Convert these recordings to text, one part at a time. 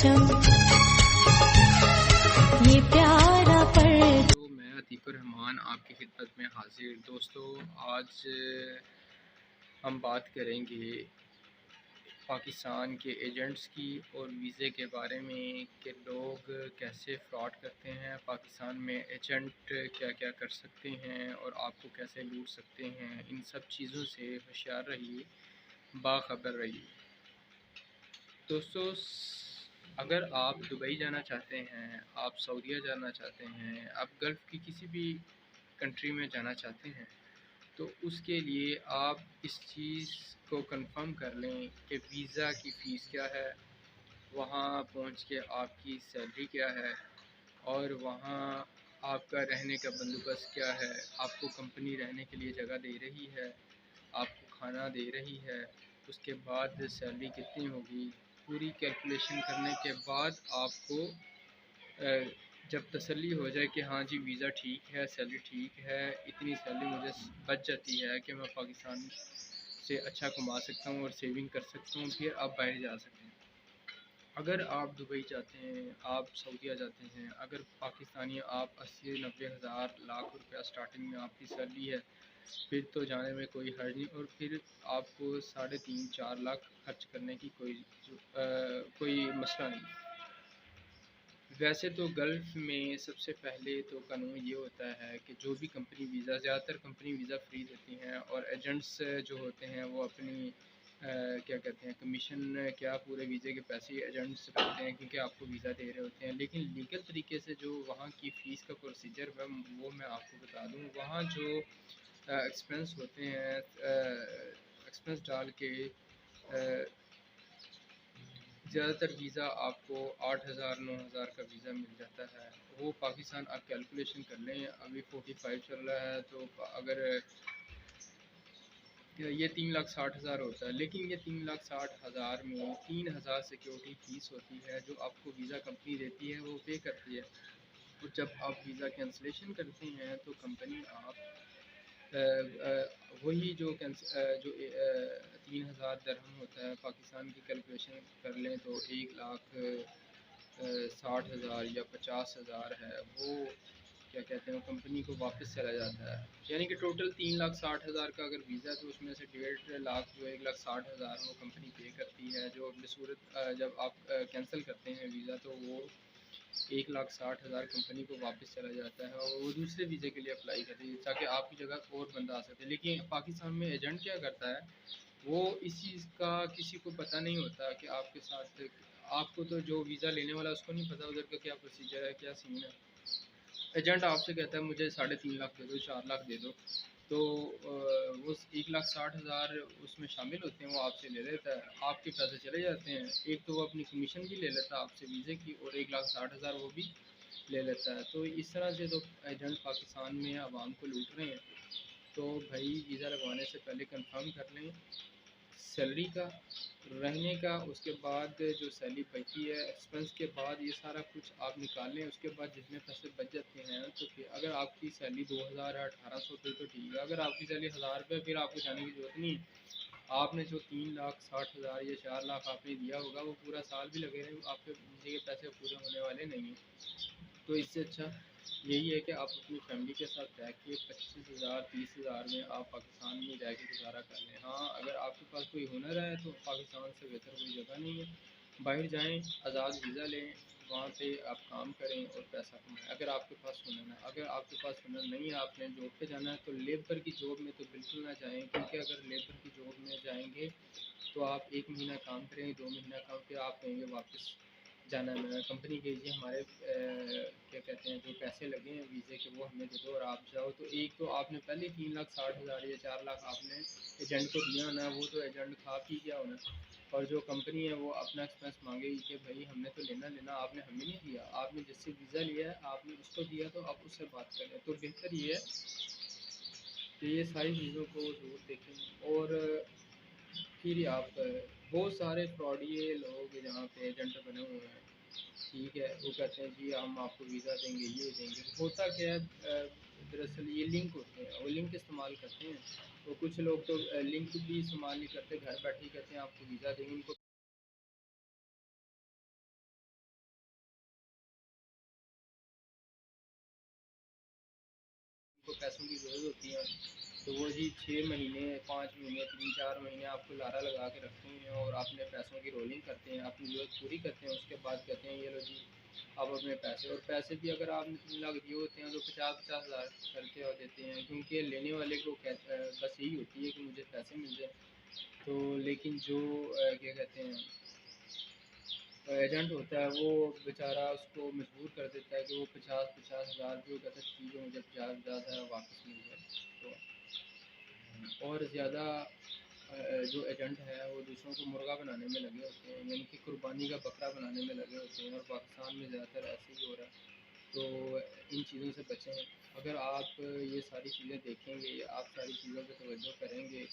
परचम, ये प्यारा परचम। तो मैं अतीकुर रहमान आपकी खिदमत में हाजिर। दोस्तों, आज हम बात करेंगे पाकिस्तान के एजेंट्स की और वीज़े के बारे में कि लोग कैसे फ्रॉड करते हैं पाकिस्तान में, एजेंट क्या क्या कर सकते हैं और आपको कैसे लूट सकते हैं। इन सब चीज़ों से होशियार रहिए, बाखबर रहिए। दोस्तों, अगर आप दुबई जाना चाहते हैं, आप सऊदीया जाना चाहते हैं, आप गल्फ़ की किसी भी कंट्री में जाना चाहते हैं, तो उसके लिए आप इस चीज़ को कंफर्म कर लें कि वीज़ा की फ़ीस क्या है, वहाँ पहुँच के आपकी सैलरी क्या है और वहाँ आपका रहने का बंदोबस्त क्या है। आपको कंपनी रहने के लिए जगह दे रही है, आपको खाना दे रही है, उसके बाद सैलरी कितनी होगी, पूरी कैलकुलेशन करने के बाद आपको जब तसल्ली हो जाए कि हाँ जी वीज़ा ठीक है, सैलरी ठीक है, इतनी सैलरी मुझे बच जाती है कि मैं पाकिस्तान से अच्छा कमा सकता हूँ और सेविंग कर सकता हूँ, फिर आप बाहर जा सकते हैं। अगर आप दुबई जाते हैं, आप सऊदीया जाते हैं, अगर पाकिस्तानी आप 80-90 हज़ार लाख रुपया स्टार्टिंग में आपकी सैलरी है, फिर तो जाने में कोई हर्ज नहीं और फिर आपको 3.5-4 लाख खर्च करने की कोई मसला नहीं। वैसे तो गल्फ़ में सबसे पहले तो कानून ये होता है कि जो भी कंपनी वीज़ा, ज़्यादातर कंपनी वीज़ा फ्री देती हैं और एजेंट्स जो होते हैं वो अपनी क्या कहते हैं, कमीशन क्या पूरे वीज़े के पैसे एजेंट्स करते हैं क्योंकि आपको वीज़ा दे रहे होते हैं। लेकिन लीगल तरीके से जो वहाँ की फ़ीस का प्रोसीजर है वो मैं आपको बता दूँ। वहाँ जो एक्सपेंस होते हैं, एक्सपेंस डाल के ज़्यादातर वीज़ा आपको 8,000-9,000 का वीज़ा मिल जाता है। वो पाकिस्तान आप कैलकुलेशन कर लें, अभी 45 चल रहा है, तो अगर ये 3,60,000 होता है। लेकिन ये 3,60,000 में 3,000 सिक्योरिटी फ़ीस होती है जो आपको वीज़ा कंपनी देती है, वो पे करती है। और जब आप वीज़ा कैंसलेशन करते हैं तो कंपनी वही जो 3,000 दरहम होता है, पाकिस्तान की कैलकुलेशन कर लें तो 1,60,000 या 50,000 है, वो क्या कहते हैं, कंपनी को वापस चला जाता है। यानी कि टोटल 3,60,000 का अगर वीज़ा है तो उसमें से 1,50,000 जो 1,60,000 वो कंपनी पे करती है। जो बसूरत जब आप कैंसिल करते हैं वीज़ा तो वो 1,60,000 कंपनी को वापस चला जाता है और वो दूसरे वीज़े के लिए अप्लाई करती है ताकि आपकी जगह और बंदा आ सके। लेकिन पाकिस्तान में एजेंट क्या करता है, वो इस चीज़ का किसी को पता नहीं होता कि आपके साथ, आपको तो जो वीज़ा लेने वाला उसको नहीं पता उधर का क्या प्रोसीजर है, क्या सीन है। एजेंट आपसे कहता है मुझे 3.5 लाख दे दो, 4 लाख दे दो, तो वो 1,60,000 उसमें शामिल होते हैं, वो आपसे ले लेता है, आपके पैसे चले जाते हैं। एक तो वो अपनी कमीशन भी ले लेता है आपसे वीज़े की और 1,60,000 वो भी ले लेता है। तो इस तरह से तो एजेंट पाकिस्तान में आवाम को लूट रहे हैं। तो भाई वीज़ा लगवाने से पहले कंफर्म कर लें सैलरी का, रहने का, उसके बाद जो सैलरी बची है एक्सपेंस के बाद ये सारा कुछ आप निकाल लें। उसके बाद जितने पैसे बच जाते हैं तो फिर अगर आपकी सैलरी 2,000 है, 1,800 रुपये तो ठीक है। अगर आपकी सैलरी 1,000 रुपये, फिर आपको जाने की ज़रूरत नहीं है। आपने जो 3,60,000 या 4 लाख आपने दिया होगा वो पूरा साल भी लगे रहें, आपके वीज़े के पैसे पूरे होने वाले नहीं हैं। तो इससे अच्छा यही है कि आप अपनी फैमिली के साथ रह के 25,000 30,000 में आप पाकिस्तान में रह के गुजारा कर लें। हाँ, अगर आपके पास कोई हुनर है तो पाकिस्तान से बेहतर कोई जगह नहीं है। बाहर जाएं, आज़ाद वीज़ा लें, वहाँ पे आप काम करें और पैसा कमाएं अगर आपके पास हुनर है। अगर आपके पास हुनर नहीं है, आपने जॉब पे जाना है, तो लेबर की जॉब में तो बिल्कुल ना जाएं, क्योंकि अगर लेबर की जॉब में जाएंगे तो आप 1 महीना काम करेंगे, 2 महीना काम, फिर आप कहेंगे वापस जाना है कंपनी के, ये हमारे क्या कहते हैं जो पैसे लगे हैं वीज़े के वो हमें दे दो और आप जाओ। तो एक तो आपने पहले 3,60,000 या 4 लाख आपने एजेंट को दिया होना, वो तो एजेंट खा पी गया होना, और जो कंपनी है वो अपना एक्सपेंस मांगेगी कि भाई हमने तो लेना लेना, आपने हमें नहीं दिया, आपने जिससे वीज़ा लिया है आपने उसको दिया, तो आप उससे बात करें। तो बेहतर ये है कि ये सारी चीज़ों को ज़रूर देखें। और फिर आप बहुत सारे फ्रॉडिये लोग यहाँ पे एजेंट बने हुए हैं, ठीक है, वो कहते हैं जी हम आपको वीज़ा देंगे, ये देंगे। होता क्या है, दरअसल ये लिंक होते हैं, वो लिंक इस्तेमाल करते हैं। तो कुछ लोग तो लिंक भी इस्तेमाल नहीं करते, घर बैठे ही कहते हैं आपको वीज़ा देंगे, उनको उनको पैसों की ज़रूरत होती है, तो वो जी 6 महीने 5 महीने 3 4 महीने आपको लारा लगा के रखते हैं और अपने पैसों की रोलिंग करते हैं, अपनी ज़रूरत पूरी करते हैं। उसके बाद कहते हैं ये लो जी आप अपने पैसे, और पैसे भी अगर आपने 3 लाख दिए होते हैं तो 50-50 हज़ार करके और देते हैं, क्योंकि लेने वाले को बस यही होती है कि मुझे पैसे मिल जाए। तो लेकिन जो क्या कहते हैं एजेंट होता है वो बेचारा उसको मजबूर कर देता है कि वो 50-50 हज़ार भी वो कहता है ठीक है मुझे 50-50 हज़ार वापस मिल जाए। तो और ज़्यादा जो एजेंट है वो दूसरों को मुर्गा बनाने में लगे होते हैं, यानी कि कुर्बानी का बकरा बनाने में लगे होते हैं, और पाकिस्तान में ज़्यादातर ऐसे ही हो रहा है। तो इन चीज़ों से बचें। अगर आप ये सारी चीज़ें देखेंगे, आप सारी चीज़ों पर तवज्जो करेंगे,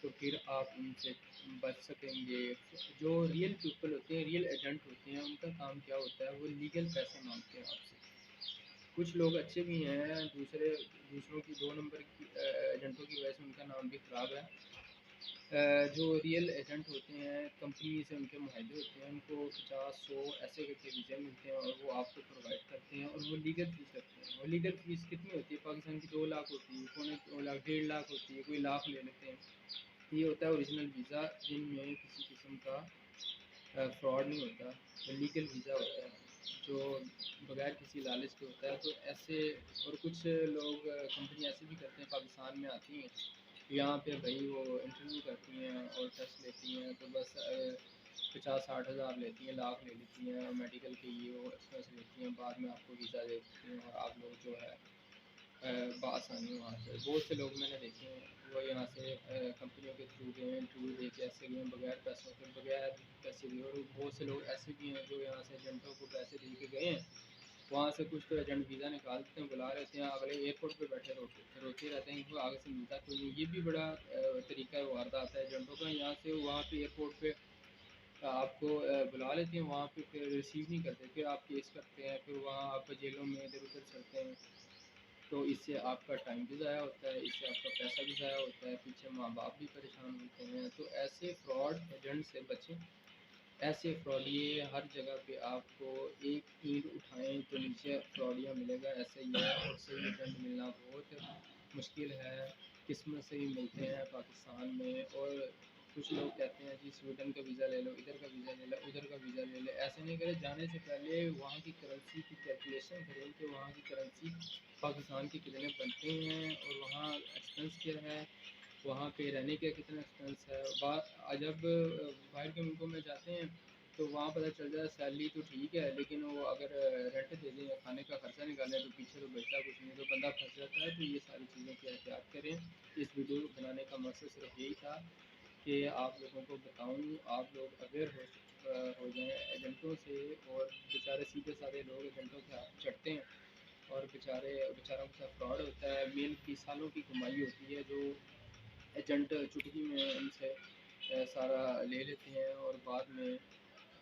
तो फिर आप इनसे बच सकेंगे। जो रियल पीपल होते हैं, रियल एजेंट होते हैं, उनका काम क्या होता है, वो लीगल पैसे मांगते हैं आपसे। कुछ लोग अच्छे भी हैं, दूसरों की 2 नंबर की एजेंटों की वजह से उनका नाम भी ख़राब है। जो रियल एजेंट होते हैं, कंपनी से उनके मुआहदे होते हैं, उनको 50-100 ऐसे करके वीज़े मिलते हैं और वो आपको प्रोवाइड करते हैं, और वो लीगल फ़ीस रखते हैं। और लीगल फ़ीस कितनी होती है? पाकिस्तान की 2 लाख होती है, पौने 2 लाख, 1.5 लाख होती है, कोई लाख ले लेते हैं। ये होता है ओरिजिनल वीज़ा, जिनमें किसी किस्म का फ्रॉड नहीं होता, वो लीगल वीज़ा होता है जो बगैर किसी लालच के होता है। तो ऐसे और कुछ लोग कंपनी ऐसे भी करते हैं, पाकिस्तान में आती हैं यहाँ पे भाई वो इंटरव्यू करती हैं और टेस्ट लेती हैं, तो बस 50-60 हज़ार लेती हैं, लाख ले लेती हैं, और मेडिकल के ये वो एक्सपेंस लेती हैं, बाद में आपको वीज़ा दे देती हैं और आप लोग जो है बआसानी वहाँ से। बहुत से लोग मैंने देखे हैं वो यहाँ से कंपनियों के थ्रू गए, इंटरव्यू दे के ऐसे गए बगैर पैसों के, बगैर पैसे दिए। और बहुत से लोग ऐसे भी हैं जो यहाँ से एजेंटों को पैसे दे के गए हैं, वहाँ से कुछ तो एजेंट वीज़ा निकाल देते हैं, बुला लेते हैं, अगले एयरपोर्ट पे बैठे रोते रहते हैं कि आगे से मिलता कोई नहीं। ये भी बड़ा तरीका वारदात है एजेंटों का। यहाँ से वहाँ पे एयरपोर्ट पे आपको बुला लेते हैं, वहाँ पे फिर रिसीव नहीं करते, फिर आप केस करते हैं, फिर वहाँ आप जेलों में इधर उधर चलते हैं। तो इससे आपका टाइम भी ज़ाया होता है, इससे आपका पैसा भी ज़ाया होता है, पीछे माँ बाप भी परेशान होते हैं। तो ऐसे फ्रॉड एजेंट से बचें। ऐसे फ्रॉडिये हर जगह पे आपको एक ईंट उठाएं तो नीचे फ्रॉडिया मिलेगा, ऐसा ही है। और सही एजेंट मिलना बहुत मुश्किल है, किस्मत से ही मिलते हैं पाकिस्तान में। और कुछ लोग कहते हैं जी स्वीडन का वीज़ा ले लो, इधर का वीज़ा ले लो, उधर का वीज़ा ले लो। ऐसे नहीं करें, जाने से पहले वहाँ की करेंसी की कैलकुलेशन करें कि वहाँ की करेंसी पाकिस्तान के कितने बनते हैं, और वहाँ एक्सपेंस क्या है, वहाँ पे रहने के कितना एक्सपेंस है। जब बाहर के मुल्कों में जाते हैं तो वहाँ पता चल जाए सैलरी तो ठीक है, लेकिन वो अगर रेंट दे दें या खाने का खर्चा निकालें तो पीछे तो बचता कुछ नहीं, तो बंदा फंस जाता है। तो ये सारी चीज़ों की एहतियात करें। इस वीडियो बनाने का मकसद सिर्फ यही था कि आप लोगों को बताऊँ, आप लोग अवेयर हो जाएँ एजेंटों से। और बेचारे सीधे साधे लोग एजेंटों के हाथ चढ़ते हैं, और बेचारों के साथ फ्रॉड होता है। मेहनत की सालों की कमाई होती है, जो एजेंट चुटकी में उनसे सारा ले लेते हैं, और बाद में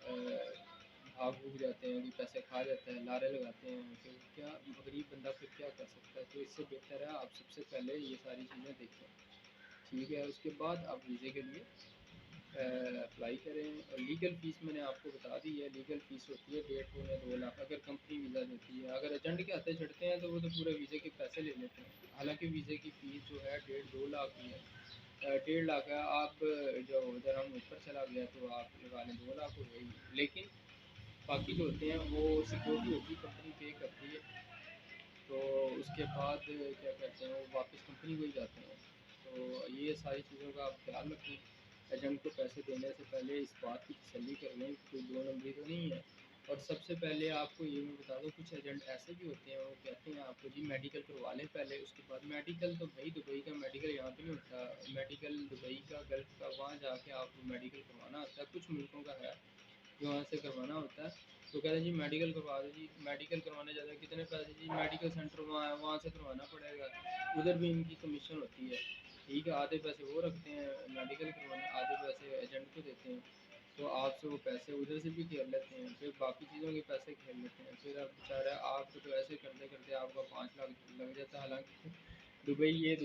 भाग भूग जाते हैं कि पैसे खा जाते हैं, लारे लगाते हैं। फिर क्या गरीब बंदा फिर क्या कर सकता है? तो इससे बेहतर है आप सबसे पहले ये सारी चीज़ें देखें, ठीक है। उसके बाद आप वीज़े के लिए अप्लाई करें। और लीगल फ़ीस मैंने आपको बता दी है, लीगल फ़ीस होती है 1.5 या 2 लाख अगर कंपनी वीज़ा देती है। अगर एजेंट के हाथे चढ़ते हैं तो वो तो पूरे वीज़े के पैसे ले लेते हैं, हालांकि वीज़े की फ़ीस जो है 1.5-2 लाख ही है। 1.5 लाख है, आप जो उधर हम ऊपर चला गया तो आप लगा लें 2 लाख हो गई। लेकिन बाकी जो होते हैं वो सिक्योरिटी होती है, कंपनी पे करती है। तो उसके बाद क्या कहते हैं वो वापस कंपनी को ही जाते हैं। तो ये सारी चीज़ों का आप ख्याल रखें। एजेंट को पैसे देने से पहले इस बात की तसल्ली कर लें कि कोई 2 नंबरी तो नहीं है। और सबसे पहले आपको ये मैं बता दूं, कुछ एजेंट ऐसे भी होते हैं वो कहते हैं आपको जी मेडिकल करवा लें पहले, उसके बाद मेडिकल। तो भाई दुबई का मेडिकल यहाँ पे नहीं होता, मेडिकल दुबई का, गल्फ़ का, वहाँ जाके आपको मेडिकल करवाना होता है। कुछ मुल्कों का है जो वहाँ से करवाना होता है। तो कहते हैं जी मेडिकल करवा दो जी, मेडिकल करवाने जाते हैं कितने पैसे जी, मेडिकल सेंटर वहाँ है, वहाँ से करवाना पड़ेगा। उधर भी इनकी कमीशन होती है, ठीक है। आधे पैसे वो रखते हैं मेडिकल करवाने, आधे पैसे एजेंट को देते हैं। तो आपसे वो पैसे उधर से भी खेल लेते हैं, फिर बाकी चीज़ों के पैसे खेल लेते हैं। फिर अब बेचारा आपको तो ऐसे करते करते आपका 5 लाख लग जाता है। हालांकि दुबई है,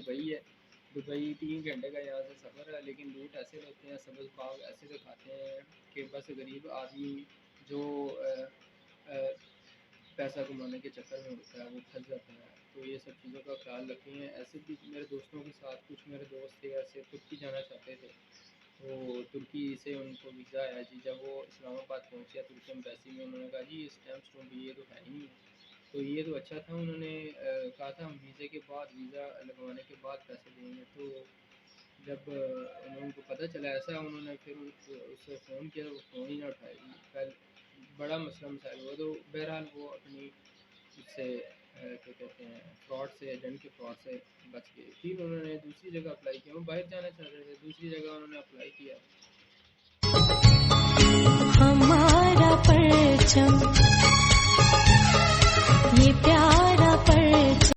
दुबई 3 घंटे का यहाँ से सफ़र है, लेकिन लूट ऐसे लेते हैं, सब्ज़ बाग ऐसे दिखाते हैं कि बस गरीब आदमी जो अ, पैसा कमाने के चक्कर में होता है वो फंस जाता है। तो ये सब चीज़ों का ख्याल रखें। ऐसे भी मेरे दोस्तों के साथ कुछ मेरे दोस्त थे ऐसे तुर्की जाना चाहते थे, तो तुर्की से उनको वीज़ा आया जी। जब वो इस्लामाबाद पहुँचे तुर्की एम्बेसी में, उन्होंने कहा जी ये स्टैम्प स्टूम ये तो है ही नहीं। तो ये तो अच्छा था, उन्होंने कहा था हम वीज़े के बाद, वीज़ा लगवाने के बाद पैसे देंगे। तो जब उनको पता चला ऐसा, उन्होंने फिर उससे फ़ोन किया, वो फ़ोन ही ना उठाएगी। कल बड़ा मसला मसाइल हुआ, तो बहरहाल वो अपनी उससे क्या कहते हैं फ्रॉड से, एजेंट के फ्रॉड से बच गए। फिर उन्होंने दूसरी जगह अप्लाई किया, वो बाहर जाना चाहते थे, दूसरी जगह उन्होंने अप्लाई किया। हमारा परचम